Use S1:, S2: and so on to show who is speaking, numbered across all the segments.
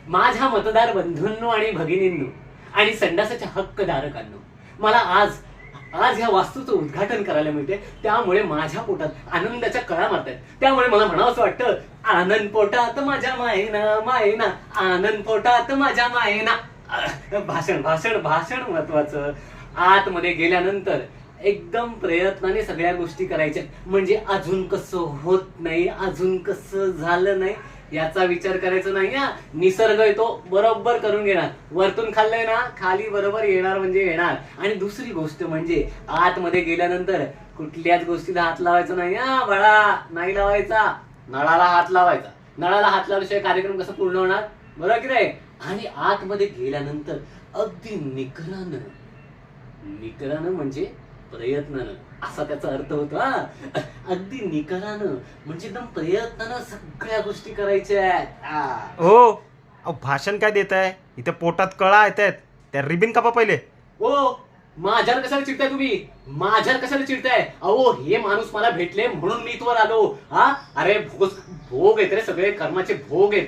S1: माझ्या मतदार बंधूंनो आणि भगिनींनो आणि संडासाच्या हक्कधारकांनो, मला आज ह्या वास्तूचं उद्घाटन करायला मिळते, त्यामुळे माझ्या पोटात आनंदाच्या कळा मारतात. त्यामुळे मला म्हणावं असं वाटतं, आनंद पोटात माझ्या मायेना मायेना, आनंद पोटात माझ्या मायेना. भाषण भाषण भाषण महत्वाचं. आतमध्ये गेल्यानंतर एकदम प्रयत्नाने सगळ्या गोष्टी करायच्या, म्हणजे अजून कसं होत नाही, अजून कसं झालं नाही याचा विचार करायचा नाही. निसर्ग येतो बरोबर करून घेणार. वरतून खाल्लंय ना, खाली बरोबर येणार म्हणजे येणार. आणि दुसरी गोष्ट म्हणजे आतमध्ये गेल्यानंतर कुठल्याच गोष्टीला हात लावायचा नाही. बाळा, नाही लावायचा. नळाला हात लावायचा. नळाला हात लावल्याशिवाय कार्यक्रम कसा पूर्ण होणार, बरोबर की नाही? आणि आतमध्ये गेल्यानंतर अगदी निकरानं म्हणजे प्रयत्नानं, असा त्याचा अर्थ होतो. अगदी निकरानं म्हणजे एकदम प्रयत्नानं सगळ्या गोष्टी करायच्या.
S2: हो, भाषण काय देत आहे? इथे पोटात कळा येत आहेत, त्या रिबिन कापा पहिले.
S1: हो, माझ्यावर कशाला चिडताय तुम्ही? माझ्यावर कशाला चिडताय? अहो, हे माणूस मला भेटले म्हणून मी इथवर आलो. अरे भोग आहेत रे, सगळे कर्माचे भोग आहेत.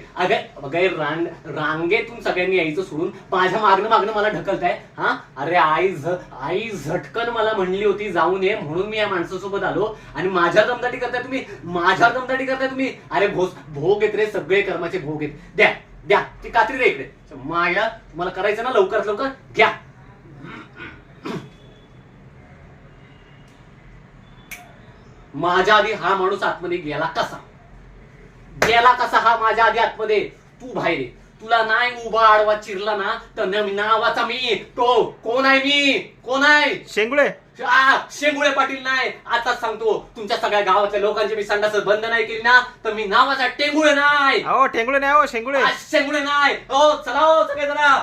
S1: अगं रांगेतून सगळ्यांनी यायचं सोडून माझ्या मागणं मला ढकलताय. अरे आई झटकन मला म्हणली होती जाऊन ये, म्हणून मी या माणसासोबत आलो. आणि माझ्यावर दमदाटी करताय तुम्ही. अरे भोग आहेत रे, सगळे कर्माचे भोग आहेत. द्या ती कात्री दे इकडे. माया, मला करायचं ना लवकरात लवकर. घ्या. माझ्या आधी हा माणूस आतमध्ये गेला कसा हा माझ्या आधी आतमध्ये? तू बाहेर ये. तुला नाही उभा आडवा चिरला ना तर नावाचा मी तो कोण आहे? शेंगुळे पाटील नाही. आता सांगतो, तुमच्या सगळ्या गावातल्या लोकांची मी संडास बंद नाही केली ना तर मी नावाचा टेंगुळे नाही.
S2: टेंगुळे नाही, शेंगुळे
S1: नाही. चला सगळे जरा.